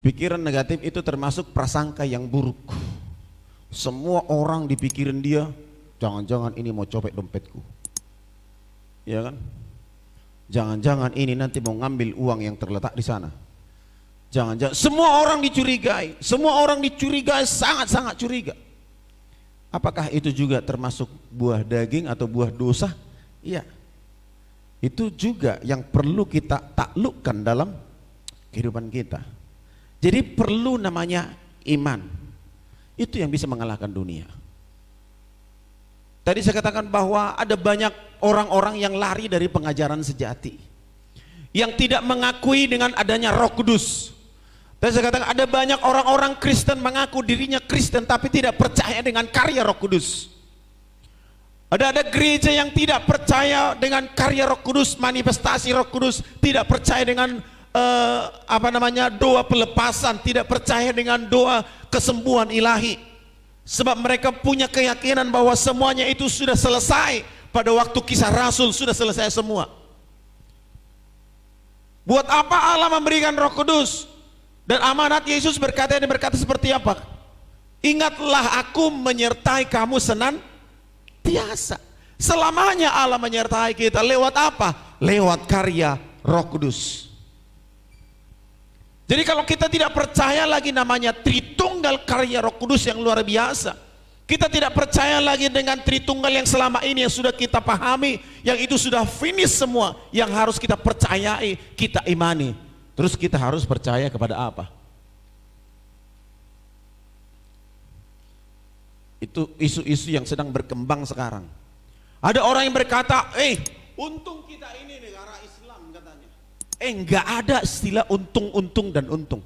Pikiran negatif itu termasuk prasangka yang buruk. Semua orang dipikirin dia, jangan-jangan ini mau copet dompetku, ya kan? Jangan-jangan ini nanti mau ngambil uang yang terletak di sana. Jangan-jangan semua orang dicurigai, sangat-sangat curiga. Apakah itu juga termasuk buah daging atau buah dosa? Iya. Itu juga yang perlu kita taklukkan dalam kehidupan kita. Jadi perlu namanya iman. Itu yang bisa mengalahkan dunia. Tadi saya katakan bahwa ada banyak orang-orang yang lari dari pengajaran sejati, yang tidak mengakui dengan adanya Roh Kudus. Tadi saya katakan ada banyak orang-orang Kristen mengaku dirinya Kristen tapi tidak percaya dengan karya Roh Kudus. Ada gereja yang tidak percaya dengan karya Roh Kudus, manifestasi Roh Kudus, tidak percaya dengan doa pelepasan, tidak percaya dengan doa kesembuhan ilahi. Sebab mereka punya keyakinan bahwa semuanya itu sudah selesai pada waktu Kisah Rasul, sudah selesai semua. Buat apa Allah memberikan Roh Kudus? Dan amanat Yesus berkata seperti apa? Ingatlah aku menyertai kamu senantiasa. Selamanya Allah menyertai kita. Lewat apa? Lewat karya Roh Kudus. Jadi kalau kita tidak percaya lagi namanya Tritunggal karya Roh Kudus yang luar biasa, kita tidak percaya lagi dengan Tritunggal yang selama ini yang sudah kita pahami, yang itu sudah finish semua, yang harus kita percayai, kita imani. Terus kita harus percaya kepada apa? Itu isu-isu yang sedang berkembang sekarang. Ada orang yang berkata, untung kita ini negara Islam katanya. Enggak ada istilah untung-untung dan untung.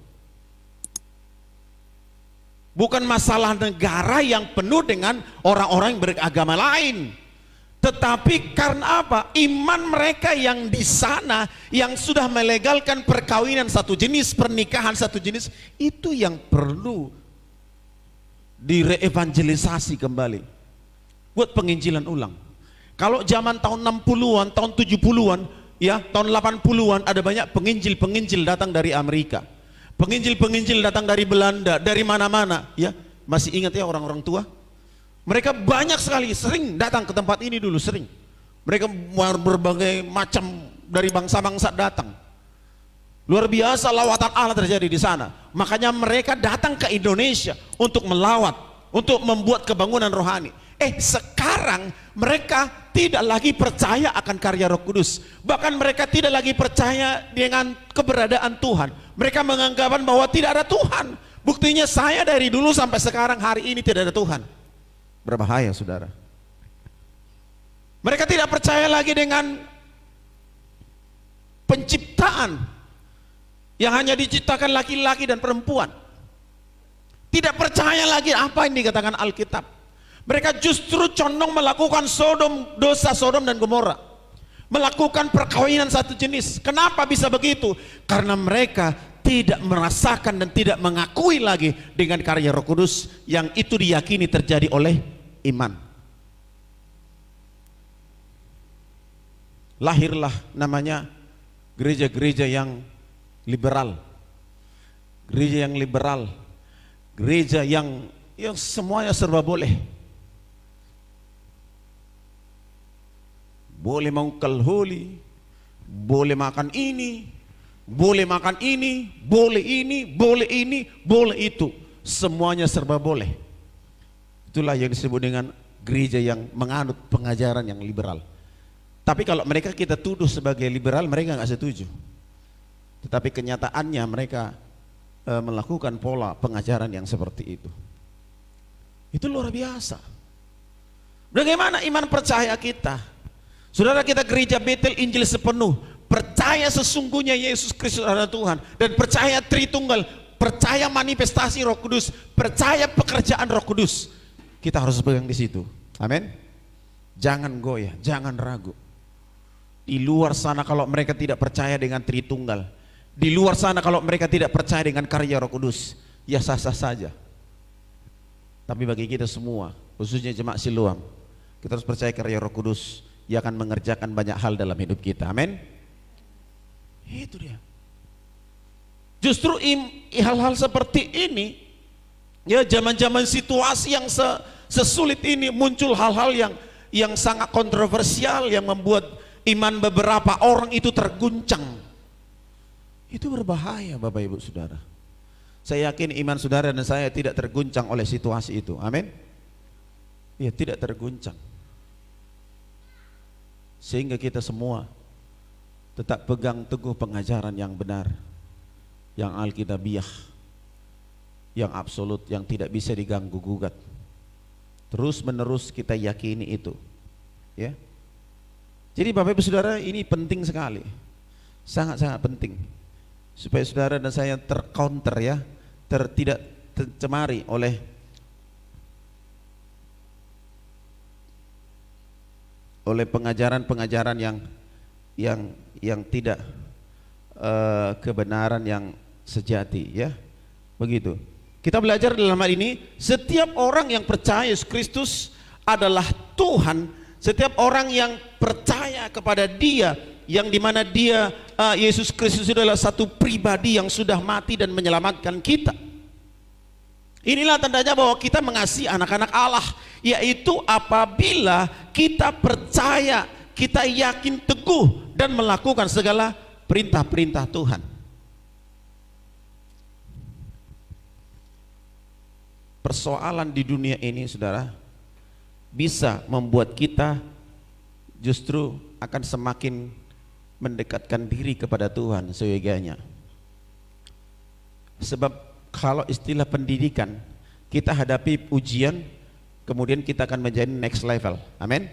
Bukan masalah negara yang penuh dengan orang-orang yang beragama lain, tetapi karena apa? Iman mereka yang di sana, yang sudah melegalkan perkawinan satu jenis, pernikahan satu jenis, itu yang perlu direevangelisasi kembali, buat penginjilan ulang. Kalau zaman tahun 60-an, tahun 70-an, ya, tahun 80-an ada banyak penginjil datang dari Amerika, penginjil datang dari Belanda, dari mana-mana, ya. Masih ingat ya orang-orang tua? Mereka banyak sekali, sering datang ke tempat ini dulu, sering. Mereka berbagai macam dari bangsa-bangsa datang. Luar biasa lawatan Allah terjadi di sana. Makanya mereka datang ke Indonesia untuk melawat, untuk membuat kebangunan rohani. Sekarang mereka tidak lagi percaya akan karya Roh Kudus. Bahkan mereka tidak lagi percaya dengan keberadaan Tuhan. Mereka menganggap bahwa tidak ada Tuhan. Buktinya saya dari dulu sampai sekarang hari ini tidak ada Tuhan. Berbahaya, saudara. Mereka tidak percaya lagi dengan penciptaan yang hanya diciptakan laki-laki dan perempuan. Tidak percaya lagi apa yang dikatakan Alkitab. Mereka justru condong melakukan dosa Sodom dan Gomora, melakukan perkawinan satu jenis. Kenapa bisa begitu? Karena mereka tidak merasakan dan tidak mengakui lagi dengan karya Roh Kudus yang itu diyakini terjadi oleh iman. Lahirlah namanya gereja-gereja yang liberal, gereja yang liberal, gereja yang semuanya serba boleh. Boleh mengukal holi, boleh makan ini, boleh makan ini, boleh ini, boleh ini, boleh itu. Semuanya serba boleh. Itulah yang disebut dengan gereja yang menganut pengajaran yang liberal. Tapi kalau mereka kita tuduh sebagai liberal, mereka nggak setuju. Tetapi kenyataannya mereka melakukan pola pengajaran yang seperti itu. Itu luar biasa. Bagaimana iman percaya kita? Saudara, kita gereja Betel Injil sepenuh, percaya sesungguhnya Yesus Kristus adalah Tuhan, dan percaya Tritunggal, percaya manifestasi Roh Kudus, percaya pekerjaan Roh Kudus. Kita harus pegang di situ. Amin. Jangan goyah, jangan ragu. Di luar sana kalau mereka tidak percaya dengan Tritunggal, di luar sana kalau mereka tidak percaya dengan karya Roh Kudus, ya sah-sah saja. Tapi bagi kita semua, khususnya jemaat Siloam, kita harus percaya karya Roh Kudus. Ia akan mengerjakan banyak hal dalam hidup kita. Amin. Itu dia. Justru hal-hal seperti ini, ya zaman-zaman situasi yang sesulit ini muncul hal-hal yang sangat kontroversial yang membuat iman beberapa orang itu terguncang. Itu berbahaya Bapak Ibu Saudara. Saya yakin iman saudara dan saya tidak terguncang oleh situasi itu. Amin. Ya, tidak terguncang. Sehingga kita semua tetap pegang teguh pengajaran yang benar, yang alkitabiah, yang absolut, yang tidak bisa diganggu gugat. Terus menerus kita yakini itu, ya. Jadi Bapak Ibu Saudara, ini penting sekali, sangat-sangat penting, supaya saudara dan saya tercounter, ya, tidak tercemari oleh pengajaran-pengajaran yang tidak kebenaran yang sejati, ya. Begitu. Kita belajar dalam hal ini, setiap orang yang percaya Yesus Kristus adalah Tuhan, setiap orang yang percaya kepada Dia, yang dimana Dia, Yesus Kristus adalah satu pribadi yang sudah mati dan menyelamatkan kita. Inilah tandanya bahwa kita mengasihi anak-anak Allah, yaitu apabila kita percaya, kita yakin teguh dan melakukan segala perintah-perintah Tuhan. Persoalan di dunia ini, saudara, bisa membuat kita justru akan semakin mendekatkan diri kepada Tuhan seyogianya. Sebab kalau istilah pendidikan, kita hadapi ujian, kemudian kita akan menjadi next level. Amin.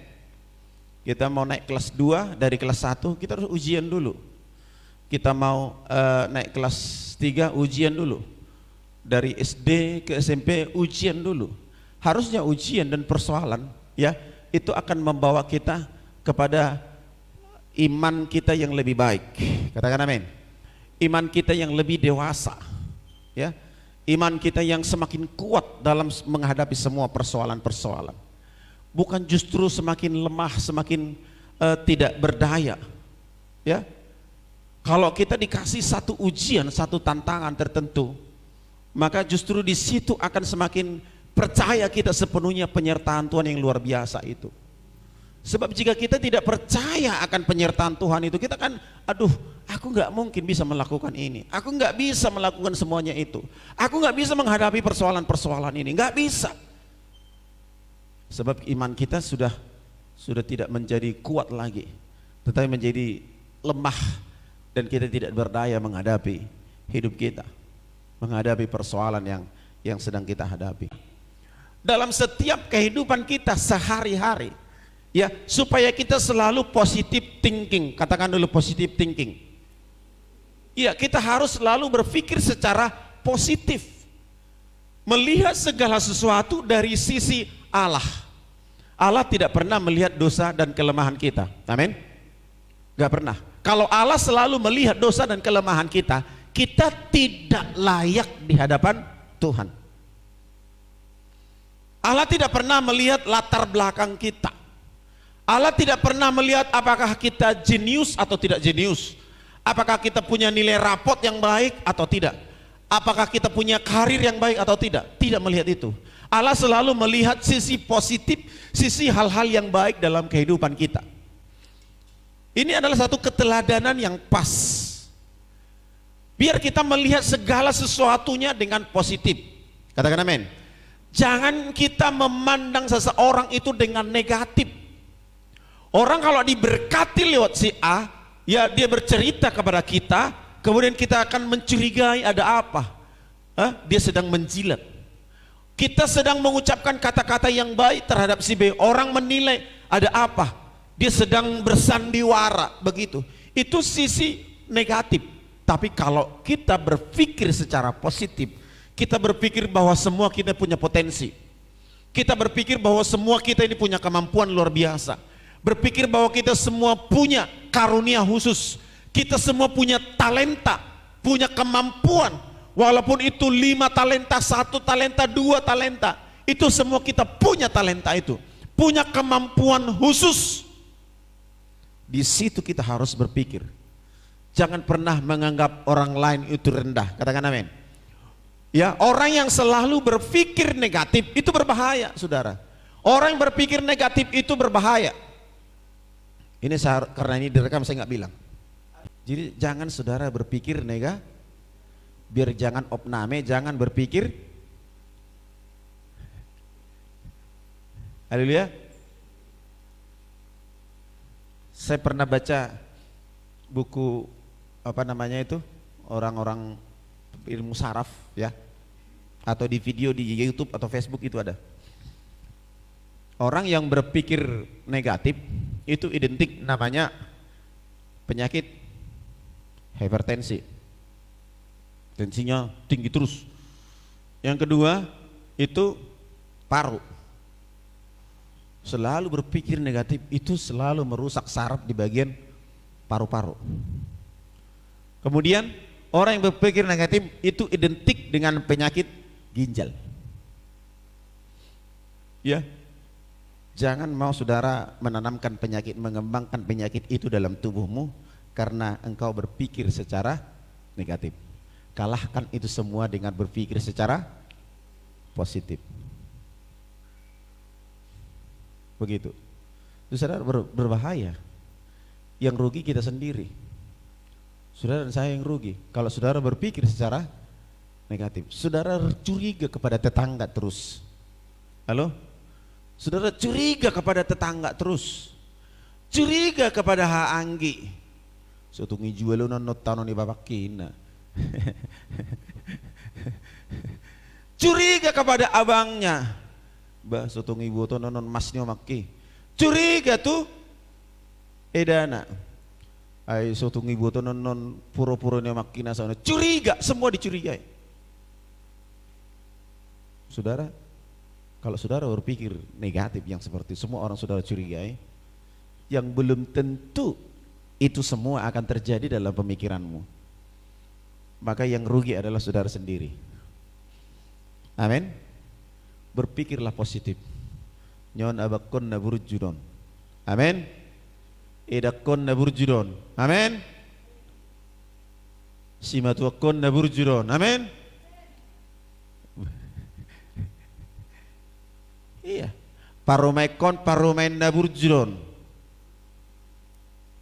Kita mau naik kelas 2, dari kelas 1 kita harus ujian dulu. Kita mau naik kelas 3, ujian dulu. Dari SD ke SMP ujian dulu. Harusnya ujian dan persoalan, ya, itu akan membawa kita kepada iman kita yang lebih baik. Katakan amin. Iman kita yang lebih dewasa, ya. Iman kita yang semakin kuat dalam menghadapi semua persoalan-persoalan. Bukan justru semakin lemah, semakin tidak berdaya, ya. Kalau kita dikasih satu ujian, satu tantangan tertentu, maka justru di situ akan semakin percaya kita sepenuhnya penyertaan Tuhan yang luar biasa itu. Sebab jika kita tidak percaya akan penyertaan Tuhan itu, kita kan, aduh, aku nggak mungkin bisa melakukan ini, aku nggak bisa melakukan semuanya itu, aku nggak bisa menghadapi persoalan-persoalan ini, nggak bisa. Sebab iman kita sudah tidak menjadi kuat lagi, tetapi menjadi lemah, dan kita tidak berdaya menghadapi hidup kita, menghadapi persoalan yang sedang kita hadapi dalam setiap kehidupan kita sehari-hari, ya, supaya kita selalu positive thinking. Katakan dulu positive thinking. Ya, kita harus selalu berpikir secara positif, melihat segala sesuatu dari sisi Allah. Allah tidak pernah melihat dosa dan kelemahan kita. Amin. Gak pernah. Kalau Allah selalu melihat dosa dan kelemahan kita, kita tidak layak di hadapan Tuhan. Allah tidak pernah melihat latar belakang kita. Allah tidak pernah melihat apakah kita jenius atau tidak jenius, apakah kita punya nilai rapot yang baik atau tidak, apakah kita punya karir yang baik atau tidak. Tidak melihat itu. Allah selalu melihat sisi positif, sisi hal-hal yang baik dalam kehidupan kita. Ini adalah satu keteladanan yang pas. Biar kita melihat segala sesuatunya dengan positif. Katakan amin. Jangan kita memandang seseorang itu dengan negatif. Orang kalau diberkati lewat si A, ya dia bercerita kepada kita, kemudian kita akan mencurigai ada apa. Dia sedang menjilat. Kita sedang mengucapkan kata-kata yang baik terhadap si B, orang menilai ada apa. Dia sedang bersandiwara, begitu. Itu sisi negatif. Tapi kalau kita berpikir secara positif, kita berpikir bahwa semua kita punya potensi, kita berpikir bahwa semua kita ini punya kemampuan luar biasa, berpikir bahwa kita semua punya karunia khusus, kita semua punya talenta, punya kemampuan, walaupun itu 5 talenta, 1 talenta, 2 talenta, itu semua kita punya talenta itu, punya kemampuan khusus. Di situ kita harus berpikir, Jangan pernah menganggap orang lain itu rendah. Katakan amin. Ya, orang yang selalu berpikir negatif itu berbahaya, saudara. Orang yang berpikir negatif itu berbahaya. Ini karena ini direkam saya nggak bilang. Jadi jangan saudara berpikir negatif. Biar jangan opname, jangan berpikir. Haleluya. Saya pernah baca buku apa namanya itu, orang-orang ilmu saraf ya, atau di video di YouTube atau Facebook itu ada. Orang yang berpikir negatif itu identik namanya penyakit hipertensi, tensinya tinggi terus. Yang kedua itu paru. Selalu berpikir negatif itu selalu merusak saraf di bagian paru-paru. Kemudian orang yang berpikir negatif itu identik dengan penyakit ginjal. Ya, jangan mau saudara menanamkan penyakit, mengembangkan penyakit itu dalam tubuhmu karena engkau berpikir secara negatif. Kalahkan itu semua dengan berpikir secara positif. Begitu. Itu saudara berbahaya. Yang rugi kita sendiri. Saudara dan saya yang rugi. Kalau saudara berpikir secara negatif, saudara curiga kepada tetangga terus. Halo? Saudara curiga kepada tetangga terus. Curiga kepada haanggi. Suatu ngijual nonot tanon di babak kina. Curiga kepada abangnya. Bah suatu ibu to nonon masnya maki. Curiga tuh edana. Ai suatu ibu to nonon puro-puro nya makina sana. Curiga, semua dicurigai. Saudara, kalau saudara berpikir negatif yang seperti semua orang saudara curigai, yang belum tentu itu semua akan terjadi dalam pemikiranmu. Maka yang rugi adalah saudara sendiri. Amin. Berpikirlah positif. Nyon abakon naburjudon. Amin. Idakon naburjudon. Amin. Simatuakon naburjudon. Amin. Iya. Parumaikon parumain naburjudon.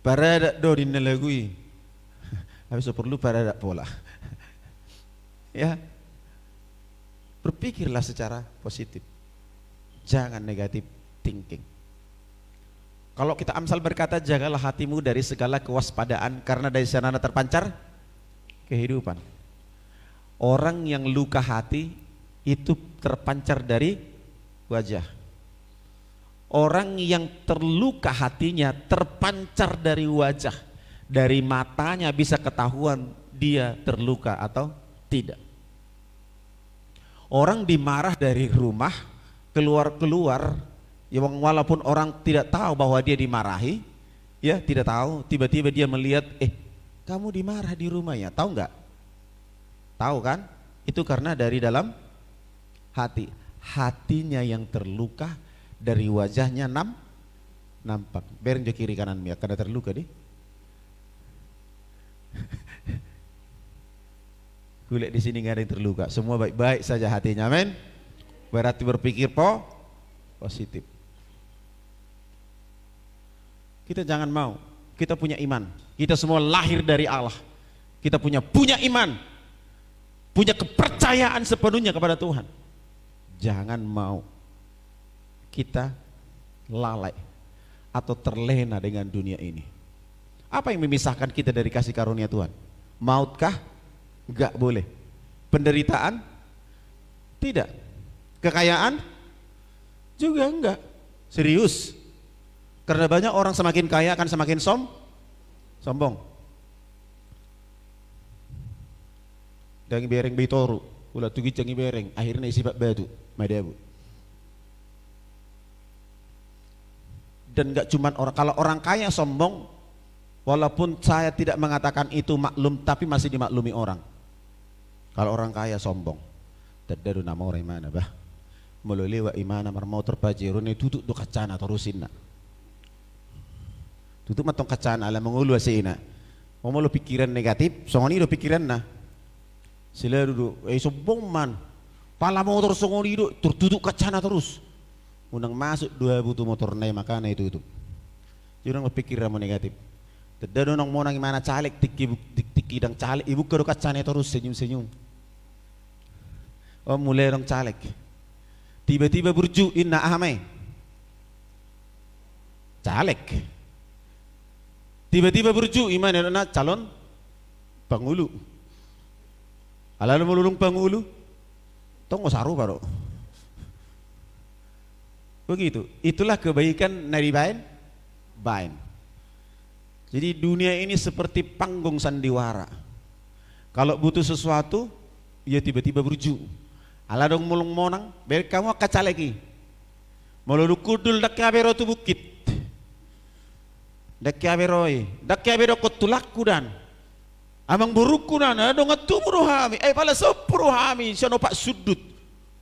Para do dinalagui. Habis perlu para pola. Ya. Berpikirlah secara positif. Jangan negatif thinking. Kalau kita Amsal berkata, jagalah hatimu dari segala kewaspadaan karena dari sana terpancar kehidupan. Orang yang luka hati itu terpancar dari wajah. Orang yang terluka hatinya terpancar dari wajah. Dari matanya bisa ketahuan dia terluka atau tidak. Orang dimarah dari rumah, keluar-keluar, ya walaupun orang tidak tahu bahwa dia dimarahi, ya tidak tahu, tiba-tiba dia melihat, kamu dimarah di rumah ya, tahu nggak? Tahu kan? Itu karena dari dalam hati, hatinya yang terluka, dari wajahnya nampak. Beren jo kiri kanan ya, karena terluka deh. Kulihat di sini nggak ada yang terluka, semua baik-baik saja hatinya, amin. Berarti berpikir positif. Kita jangan mau, kita punya iman, kita semua lahir dari Allah, kita punya iman, punya kepercayaan sepenuhnya kepada Tuhan. Jangan mau kita lalai atau terlena dengan dunia ini. Apa yang memisahkan kita dari kasih karunia Tuhan? Mautkah? Enggak boleh. Penderitaan? Tidak. Kekayaan? Juga enggak. Serius. Karena banyak orang semakin kaya akan semakin sombong. Dangi bereng bitoru, ulah tugi cangi bereng, akhirnya isi batu, madabu. Dan enggak cuman orang, kalau orang kaya sombong, walaupun saya tidak mengatakan itu maklum, tapi masih dimaklumi orang. Kalau orang kaya sombong, tadadu nama orang mana bah, melulewa imana marmau terpajirun itu tutup do kacana terusin nak, tutup matong kacana ala mengulu asina, Mau lo pikiran negatif, songoni do pikiran nah. Sila duduk, sombong man. Pala motor songoni do, tertutup kacana terus. Unang masuk 2 butuh motor naik makana itu. Jadi orang berpikir ramu negatif. Tadano nang mo nang imana caleg tiki dang caleg ibu karo kacana terus senyum-senyum. Oh mulai orang caleg. Tiba-tiba burju inna ahmai. Caleg. Tiba-tiba burju iman na calon Pangulo. Alala mululung Pangulo. Tunggu saru baru. Begitu. Itulah kebaikan dari bain. Jadi dunia ini seperti panggung sandiwara. Kalau butuh sesuatu, ya tiba-tiba burju. Ala dong mulung monang, biar kamu kaca lagi. Mululu kudul dak kabero tu bukit. Dak kabero kotulaku dan amang buruku dan ada ngatuburu hami. Pala sepuru hami siano pak sudut.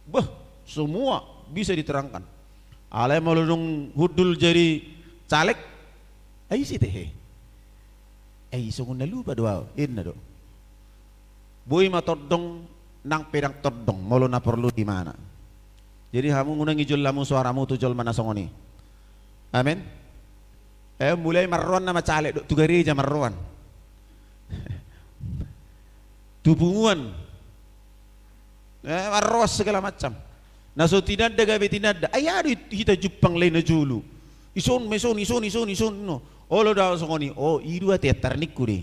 Bah, semua bisa diterangkan. Ala mulung hudul jadi caleg. Sih teh. Sungun lupa doa. Inna do. Boy matodong nang pedang todong molo na perlu di mana. Jadi kamu ngunang ijol lamu suaramu tujol mana songoni. Amin. Mulai marron nama caleg tu gereja marron. Tubuhan. Marros segala macam. Naso tinada gabe tinada. Ayado kita Jepang lain na julu. Ison no. Olo daw songoni. Oh iru ati tarnik ko di.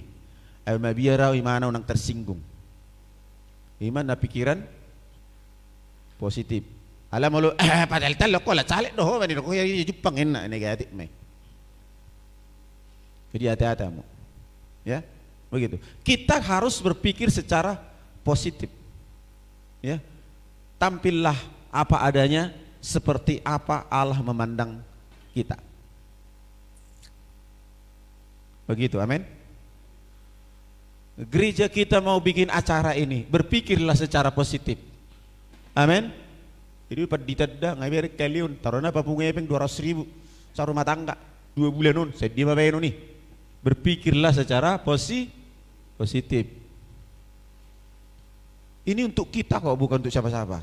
Mabiaraw imanaw nang tersinggung. Iman na pikiran positif. Alam mo lo padahal talo ko la caleg doh manino ko Jepang enak negatif mai. Jadi hati-hati kamu. Ya, begitu. Kita harus berpikir secara positif. Ya. Tampillah apa adanya seperti apa Allah memandang kita. Begitu, amin. Gereja kita mau bikin acara ini, berpikirlah secara positif. Amin. Jadi diteda ngaber kaliun tarona papungai peng 200.000 sa rumah tangga 2 bulan nun, saya dia babayan nih. Berpikirlah secara positif. Ini untuk kita kok, bukan untuk siapa-siapa.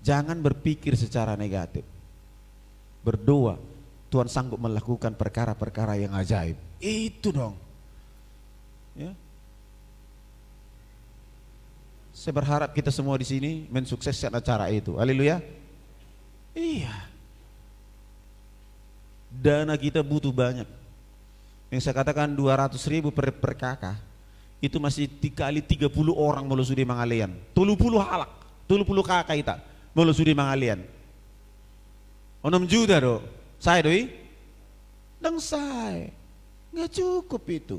Jangan berpikir secara negatif. Berdoa, Tuhan sanggup melakukan perkara-perkara yang ajaib. Itu dong. Ya. Saya berharap kita semua di sini mensukseskan acara itu. Haleluya. Iya. Dana kita butuh banyak. Yang saya katakan 200.000 per kakak itu masih dikali 30 orang mau sudi mangalian 30 halak 30 kakak kita mau sudi mangalian 6 juta do saya doi dan saya nggak cukup itu,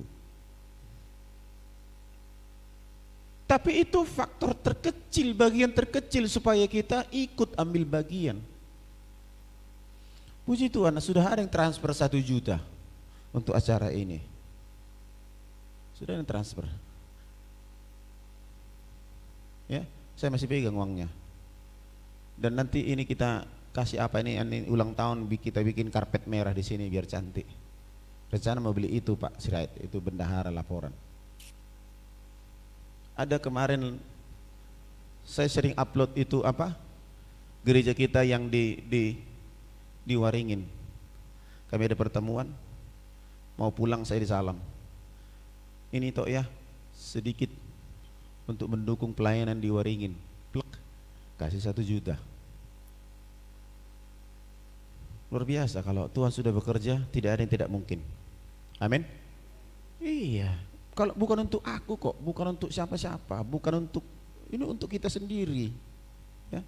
tapi itu faktor terkecil, bagian terkecil supaya kita ikut ambil bagian. Puji Tuhan sudah ada yang transfer 1 juta untuk acara ini. Sudah ada transfer. Ya, saya masih pegang uangnya. Dan nanti ini kita kasih apa ini ulang tahun kita bikin karpet merah di sini biar cantik. Rencana mau beli itu Pak Sirait, itu bendahara laporan. Ada kemarin saya sering upload itu apa? Gereja kita yang di Waringin. Kami ada pertemuan. Mau pulang saya disalam. Ini toh ya sedikit untuk mendukung pelayanan di Waringin. Plek, kasih 1 juta. Luar biasa, kalau Tuhan sudah bekerja tidak ada yang tidak mungkin. Amin. Iya. Kalau bukan untuk aku kok, bukan untuk siapa-siapa, bukan untuk ini, untuk kita sendiri. Ya.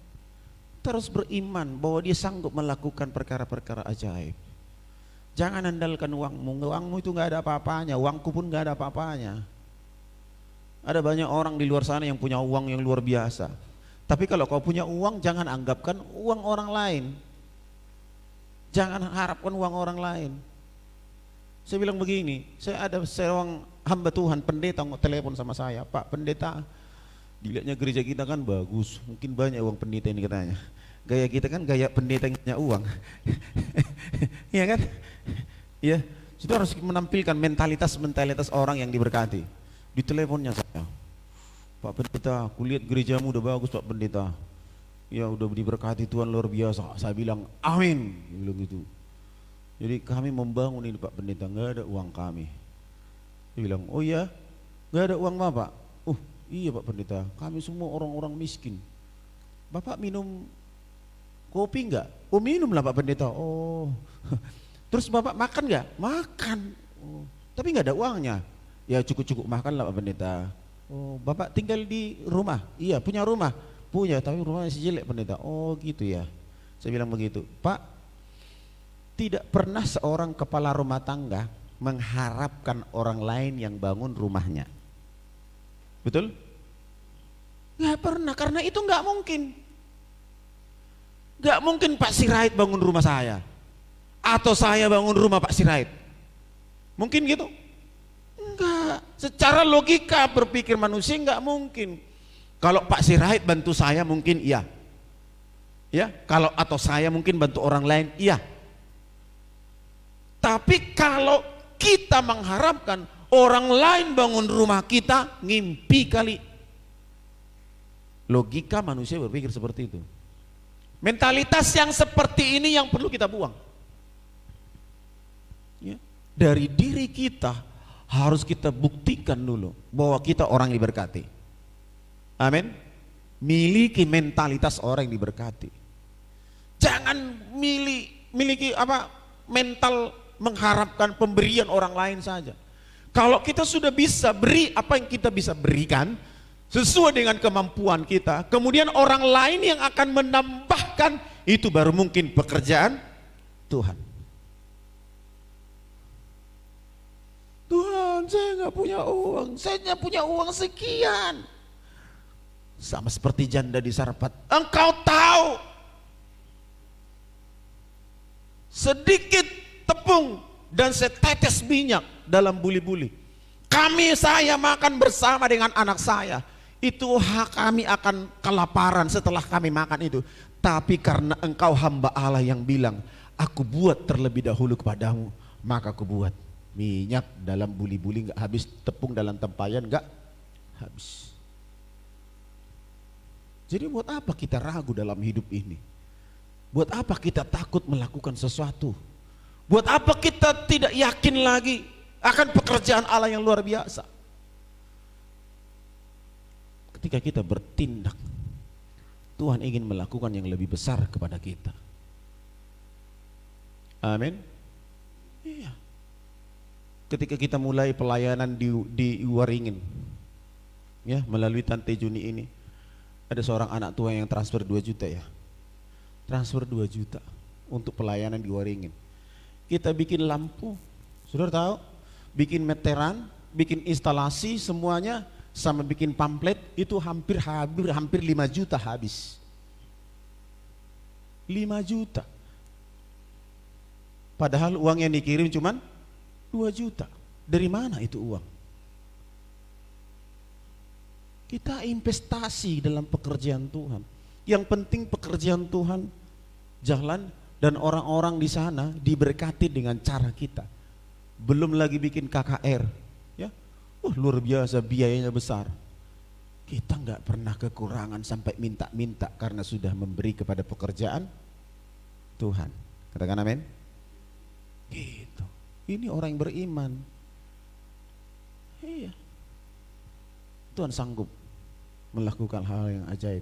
Terus beriman bahwa Dia sanggup melakukan perkara-perkara ajaib. Jangan andalkan uangmu itu nggak ada apa-apanya, uangku pun nggak ada apa-apanya. Ada banyak orang di luar sana yang punya uang yang luar biasa. Tapi kalau kau punya uang, jangan anggapkan uang orang lain. Jangan harapkan uang orang lain. Saya bilang begini, saya ada seorang hamba Tuhan, pendeta telepon sama saya, Pak pendeta, dilihatnya gereja kita kan bagus, mungkin banyak uang pendeta ini katanya. Gaya kita kan gaya pendeta yang punya uang. Iya kan? Iya, Sudah harus menampilkan mentalitas orang yang diberkati. Di teleponnya saya, Pak Pendeta, aku lihat gerejamu udah bagus Pak Pendeta. Ya udah diberkati Tuhan luar biasa. Saya bilang amin, dia bilang gitu. Jadi kami membangun ini Pak Pendeta, nggak ada uang kami. Dia bilang, oh iya, nggak ada uang Bapak. Oh iya Pak Pendeta, kami semua orang-orang miskin. Bapak minum kopi nggak? Oh minum lah Pak Pendeta. Oh, terus Bapak makan nggak? Makan. Oh, tapi nggak ada uangnya. Ya cukup-cukup makan lah Pak Pendeta. Oh, Bapak tinggal di rumah? Iya, punya rumah. Punya, tapi rumahnya masih jelek Pendeta. Oh gitu ya. Saya bilang begitu. Pak, tidak pernah seorang kepala rumah tangga mengharapkan orang lain yang bangun rumahnya. Betul? Nggak pernah, karena itu nggak mungkin. Nggak mungkin Pak Sirait bangun rumah saya, atau saya bangun rumah Pak Sirait. Mungkin gitu? Enggak. Secara logika berpikir manusia nggak mungkin. Kalau Pak Sirait bantu saya mungkin iya. Ya, kalau atau saya mungkin bantu orang lain iya. Tapi kalau kita mengharapkan orang lain bangun rumah kita, ngimpi kali. Logika manusia berpikir seperti itu. Mentalitas yang seperti ini yang perlu kita buang. Ya. Dari diri kita harus kita buktikan dulu bahwa kita orang yang diberkati. Amin. Miliki mentalitas orang yang diberkati. Jangan miliki mental mengharapkan pemberian orang lain saja. Kalau kita sudah bisa beri apa yang kita bisa berikan sesuai dengan kemampuan kita, kemudian orang lain yang akan menambahkan, itu baru mungkin pekerjaan Tuhan. Tuhan, saya nggak punya uang, saya nggak punya uang sekian. Sama seperti janda di Sarpat, engkau tahu sedikit tepung dan setetes minyak dalam buli-buli, saya makan bersama dengan anak saya, itu kami akan kelaparan setelah kami makan itu. Tapi karena engkau hamba Allah yang bilang, aku buat terlebih dahulu kepadamu, maka aku buat. Minyak dalam buli-buli nggak habis, tepung dalam tempayan nggak habis. Jadi buat apa kita ragu dalam hidup ini? Buat apa kita takut melakukan sesuatu? Buat apa kita tidak yakin lagi akan pekerjaan Allah yang luar biasa? Ketika kita bertindak, Tuhan ingin melakukan yang lebih besar kepada kita. Amin. Iya. Ketika kita mulai pelayanan di Waringin, ya, melalui Tante Juni ini, ada seorang anak tua yang transfer 2 juta ya. Transfer 2 juta untuk pelayanan di Waringin. Kita bikin lampu, saudara tahu, bikin meteran, bikin instalasi semuanya, sama bikin pamflet, itu hampir 5 juta habis. 5 juta. Padahal uang yang dikirim cuman 2 juta. Dari mana itu uang? Kita investasi dalam pekerjaan Tuhan. Yang penting pekerjaan Tuhan jalan dan orang-orang di sana diberkati dengan cara kita. Belum lagi bikin KKR, ya, luar biasa biayanya besar. Kita nggak pernah kekurangan sampai minta-minta karena sudah memberi kepada pekerjaan Tuhan. Katakan amin. Gitu. Ini orang yang beriman. Iya. Tuhan sanggup melakukan hal yang ajaib.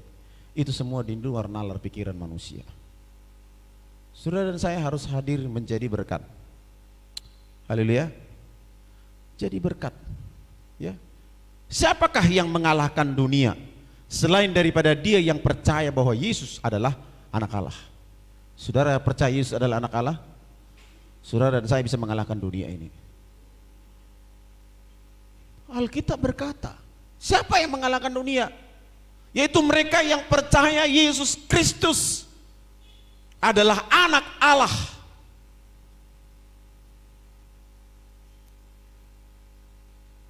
Itu semua di luar nalar pikiran manusia. Saudara dan saya harus hadir menjadi berkat. Haleluya. Jadi berkat. Ya. Siapakah yang mengalahkan dunia selain daripada dia yang percaya bahwa Yesus adalah anak Allah? Saudara percaya Yesus adalah anak Allah? Saudara dan saya bisa mengalahkan dunia ini. Alkitab berkata, siapa yang mengalahkan dunia? Yaitu mereka yang percaya Yesus Kristus adalah anak Allah.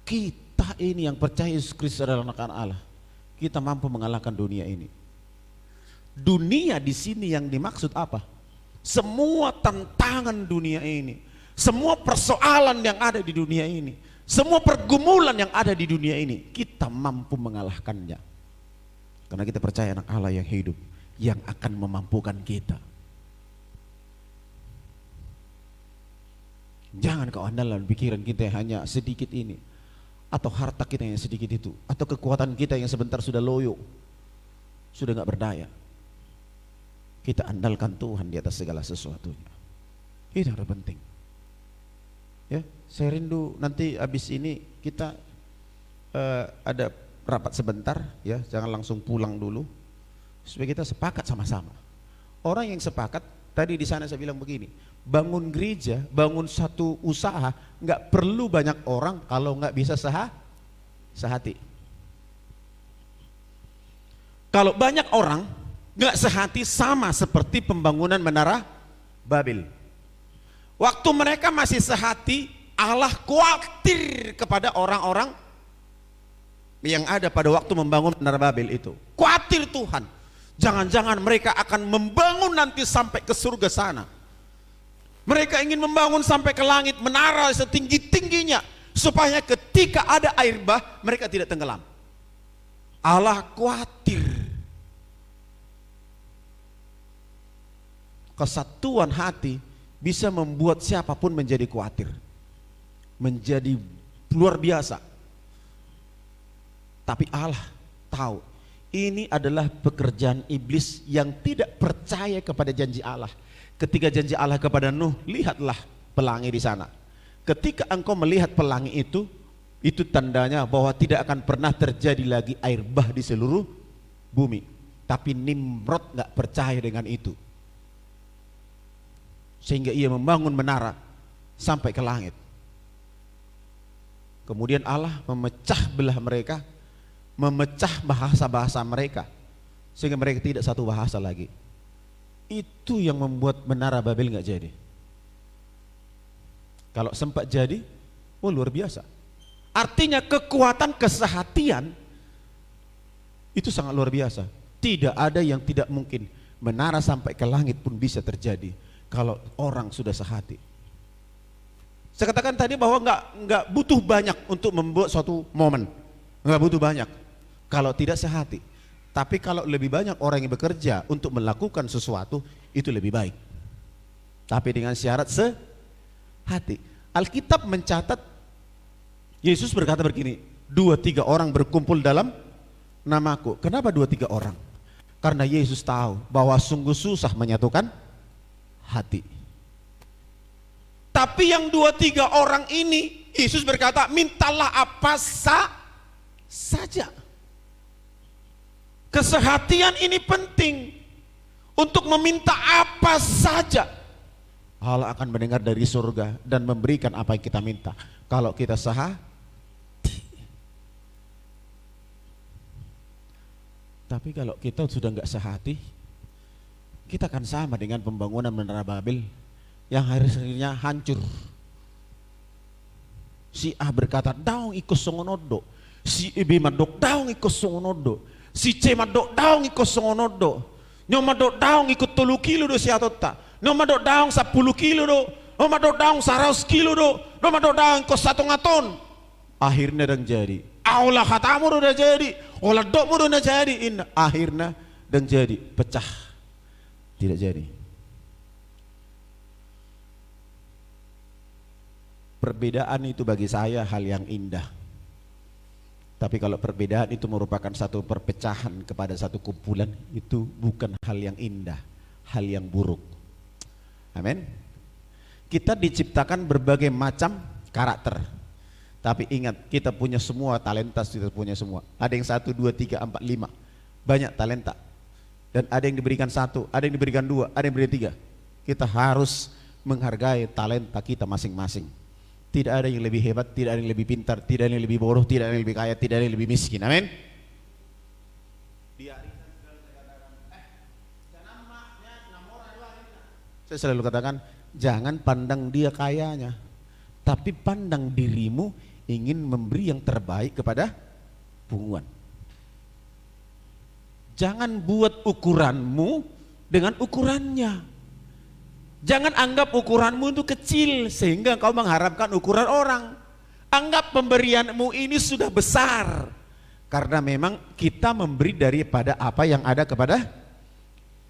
Kita ini yang percaya Yesus Kristus adalah anak Allah, kita mampu mengalahkan dunia ini. Dunia di sini yang dimaksud apa? Semua tantangan dunia ini, semua persoalan yang ada di dunia ini, semua pergumulan yang ada di dunia ini, kita mampu mengalahkannya. Karena kita percaya anak Allah yang hidup, yang akan memampukan kita. Jangan kau andalan pikiran kita hanya sedikit ini, atau harta kita yang sedikit itu, atau kekuatan kita yang sebentar sudah loyo, sudah gak berdaya. Kita andalkan Tuhan di atas segala sesuatunya. Itu yang terpenting. Ya, saya rindu nanti habis ini kita ada rapat sebentar, ya, jangan langsung pulang dulu, supaya kita sepakat sama-sama. Orang yang sepakat, tadi di sana saya bilang begini, bangun gereja, bangun satu usaha, nggak perlu banyak orang kalau nggak bisa sehati. Kalau banyak orang nggak sehati, sama seperti pembangunan menara Babel. Waktu mereka masih sehati, Allah khawatir kepada orang-orang yang ada pada waktu membangun menara Babel itu. Khawatir Tuhan, jangan-jangan mereka akan membangun nanti sampai ke surga sana. Mereka ingin membangun sampai ke langit, menara setinggi-tingginya, supaya ketika ada air bah, mereka tidak tenggelam. Allah khawatir. Kesatuan hati bisa membuat siapapun menjadi khawatir, menjadi luar biasa. Tapi Allah tahu ini adalah pekerjaan iblis yang tidak percaya kepada janji Allah. Ketika janji Allah kepada Nuh, lihatlah pelangi di sana. Ketika engkau melihat pelangi itu tandanya bahwa tidak akan pernah terjadi lagi air bah di seluruh bumi. Tapi Nimrod nggak percaya dengan itu, sehingga ia membangun menara sampai ke langit. Kemudian Allah memecah belah mereka, memecah bahasa-bahasa mereka, sehingga mereka tidak satu bahasa lagi. Itu yang membuat menara Babel nggak jadi. Kalau sempat jadi, luar biasa. Artinya kekuatan kesehatian itu sangat luar biasa. Tidak ada yang tidak mungkin. Menara sampai ke langit pun bisa terjadi kalau orang sudah sehati. Saya katakan tadi bahwa nggak butuh banyak untuk membuat suatu momen, nggak butuh banyak kalau tidak sehati. Tapi kalau lebih banyak orang yang bekerja untuk melakukan sesuatu, itu lebih baik. Tapi dengan syarat sehati. Alkitab mencatat, Yesus berkata begini, 2-3 orang berkumpul dalam namaku. Kenapa 2-3 orang? Karena Yesus tahu bahwa sungguh susah menyatukan hati. Tapi yang 2-3 orang ini, Yesus berkata, mintalah apa saja. Kesehatian ini penting. Untuk meminta apa saja, Allah akan mendengar dari surga dan memberikan apa yang kita minta. Kalau kita sehati. Tapi kalau kita sudah nggak sehati, kita akan sama dengan pembangunan menara Babel yang akhirnya hancur. Si A berkata, daung ikut songonodo. Si B madok, daung ikut songonodo. Si C madok, daung ikut songonodo. Nyom madok daung ikut 3 kilo do si atota. Nyom madok daung 10 kilo do. Nyom madok daung 100 kilo do. Nyom madok daung ikut 1 ngaton. Akhirnya dan jadi. Allah katamu udah jadi. Allah dokmu udah jadi. Akhirnya dan jadi. Pecah. Tidak jadi. Perbedaan itu bagi saya hal yang indah. Tapi kalau perbedaan itu merupakan satu perpecahan kepada satu kumpulan, itu bukan hal yang indah, hal yang buruk. Amin. Kita diciptakan berbagai macam karakter. Tapi ingat, kita punya semua talenta, kita punya semua. Ada yang 1, 2, 3, 4, 5. Banyak talenta. Dan ada yang diberikan 1, ada yang diberikan 2, ada yang diberikan 3. Kita harus menghargai talenta kita masing-masing. Tidak ada yang lebih hebat, tidak ada yang lebih pintar, tidak ada yang lebih bodoh, tidak ada yang lebih kaya, tidak ada yang lebih miskin. Amin. Saya selalu katakan, jangan pandang dia kayanya, tapi pandang dirimu ingin memberi yang terbaik kepada punguan. Jangan buat ukuranmu dengan ukurannya. Jangan anggap ukuranmu itu kecil sehingga kau mengharapkan ukuran orang. Anggap pemberianmu ini sudah besar. Karena memang kita memberi daripada apa yang ada kepada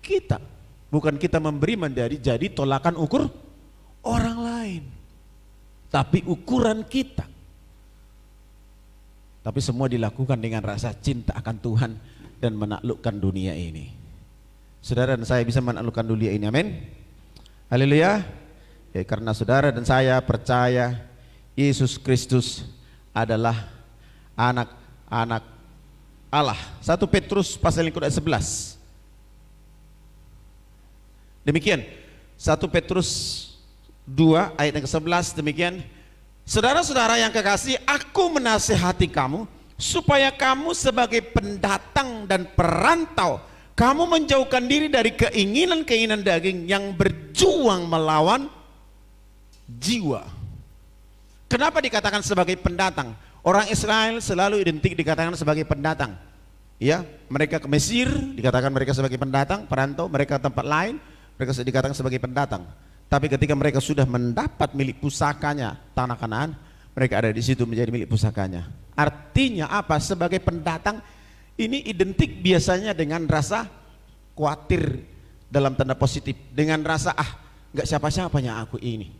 kita. Bukan kita memberi jadi tolakan ukur orang lain. Tapi ukuran kita. Tapi semua dilakukan dengan rasa cinta akan Tuhan dan menaklukkan dunia ini. Saudara dan saya bisa menaklukkan dunia ini, amin. Haleluya. Ya, karena saudara dan saya percaya Yesus Kristus adalah anak-anak Allah. 1 Petrus pasal yang ke-11. Demikian 1 Petrus 2 ayat yang ke-11 demikian. Saudara-saudara yang kekasih, aku menasihati kamu supaya kamu sebagai pendatang dan perantau, kamu menjauhkan diri dari keinginan-keinginan daging yang berjuang melawan jiwa. Kenapa dikatakan sebagai pendatang? Orang Israel selalu identik dikatakan sebagai pendatang. Ya, mereka ke Mesir dikatakan mereka sebagai pendatang, perantau. Mereka ke tempat lain mereka dikatakan sebagai pendatang. Tapi ketika mereka sudah mendapat milik pusakanya tanah Kanaan, mereka ada di situ menjadi milik pusakanya. Artinya apa? Sebagai pendatang ini identik biasanya dengan rasa khawatir dalam tanda positif, dengan rasa nggak siapa-siapanya aku ini.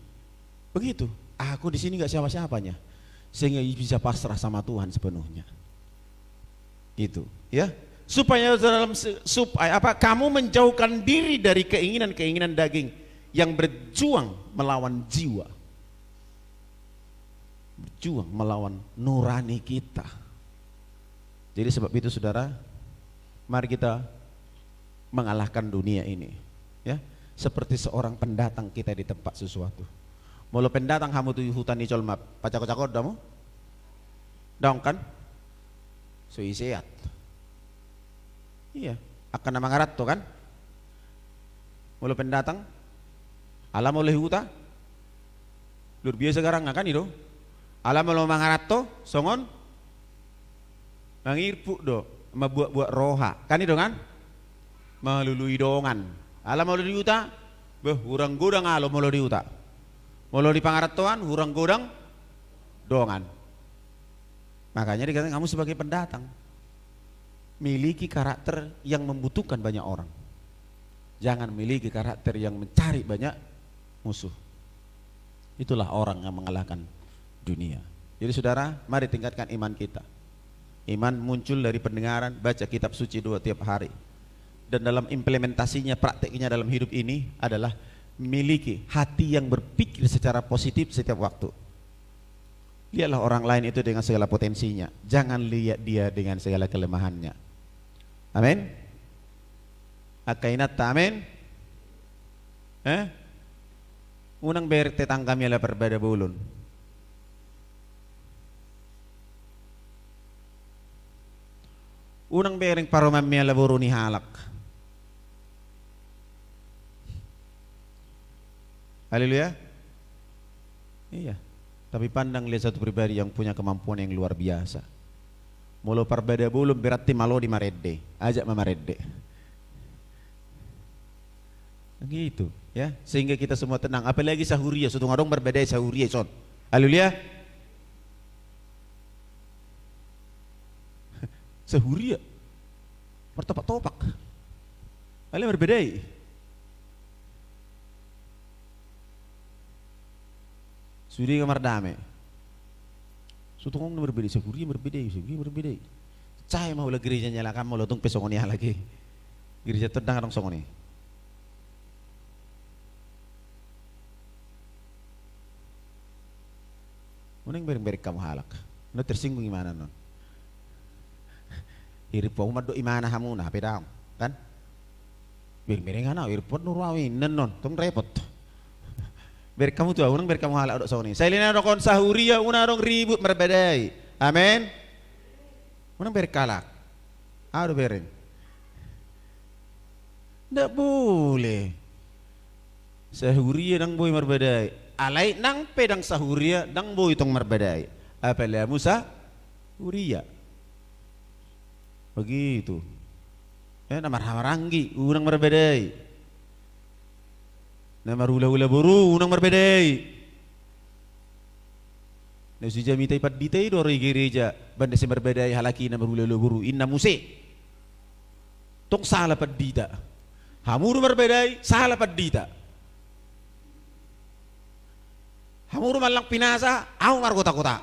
Begitu. Aku di sini nggak siapa-siapanya. Sehingga bisa pasrah sama Tuhan sepenuhnya. Gitu, ya. Supaya kamu menjauhkan diri dari keinginan-keinginan daging yang berjuang melawan jiwa, berjuang melawan nurani kita. Jadi sebab itu saudara, mari kita mengalahkan dunia ini, ya. Seperti seorang pendatang kita di tempat sesuatu. Mula pendatang hamu tu hutan ni colmap, pacak-cakot damu, dong kan? So sehat. Iya, akan nama ngarat tu kan? Mula pendatang alam oleh huta luar biasa sekarang kan itu alam oleh mangarato songon mangirpu do mabuat-buat roha kan itu kan melului dongan alam oleh di huta hurang godang alam oleh di huta molo di pangaratoan hurang godang dongan. Makanya dikatakan kamu sebagai pendatang miliki karakter yang membutuhkan banyak orang, jangan miliki karakter yang mencari banyak musuh. Itulah orang yang mengalahkan dunia. Jadi saudara, mari tingkatkan iman kita. Iman muncul dari pendengaran, baca kitab suci 2 tiap hari. Dan dalam implementasinya, prakteknya dalam hidup ini adalah memiliki hati yang berpikir secara positif setiap waktu. Lihatlah orang lain itu dengan segala potensinya, jangan lihat dia dengan segala kelemahannya. Amin. Akainat amin. Unang berte tang kami ala perbeda bulun. Unang bereng paromami ala buru ni halak. Haleluya. Iya. Tapi pandang lihat satu pribadi yang punya kemampuan yang luar biasa. Mulu perbeda bulun berarti malo di marede. Ajak mamarede. Gitu. Ya, sehingga kita semua tenang. Apalagi sahuria, suatu ngadong berbeda sahuria, son. Haleluya. Sahuria, pertopak-topak. Haleluya berbeda. Sudi kamar dame. Suatu ngomong berbeda, sahuria berbeda. Cai mau lah gereja nyalakan mau lotung pesongonia lagi. Gereja tendang dong songoni. Unang bereng kamu halak, no tersinggung gimana non? Irip po umado imana hamuna pedang, kan? Bereng ana irip po nurawin non, tong repot. Bereng kamu tuh, unang bereng kamu halak dok soni. Saya lihat dokon sahuria, unang ribut berbedai, amin. Unang bereng kalak, aduh bereng. Ndak boleh. Sahuria nang boy berbedai. Alai nang pedang sahuria nang boy tong marbadai apela musa huria begitu nama maranggi urang marbadai Na marula-ula buru nang marbedai. Na si jamita ipat ditay do gereja banda si marbedai halaki na marula-ula buru inna muse. Tong salah pad dita. Hamuru marbedai salah pad dita. Hamuru malang pinasa, au markota-kota.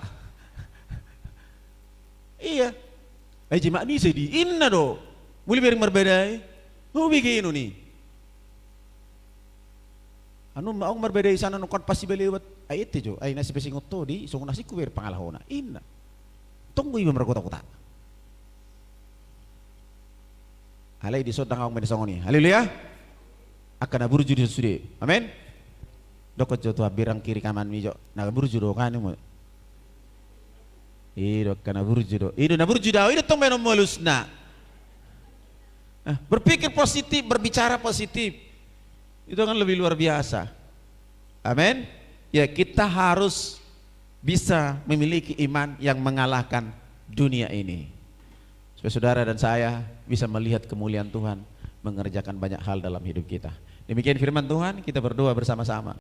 Iya. Ay jima ni sedi inna do. Muli bering marbedai. Mau bikin ni. Anu maong marbedai sana nukon pasti belewat ayat jo. Ay nasi pesingot to di sung nasi kuwer pangalahona. Inna. Tunggu ibu markota-kota. Halai di sodang awang menesongoni. Haleluya. Akan aburju di sudi. Amin. Dokot jo tua birang kiri kaman mijo. Na burju do kan mo. Ido kana burju do. Ido na burju daw. Ido tong menom molusna. Berpikir positif, berbicara positif. Itu kan lebih luar biasa. Amin. Ya kita harus bisa memiliki iman yang mengalahkan dunia ini. Supaya saudara dan saya bisa melihat kemuliaan Tuhan mengerjakan banyak hal dalam hidup kita. Demikian firman Tuhan, kita berdoa bersama-sama.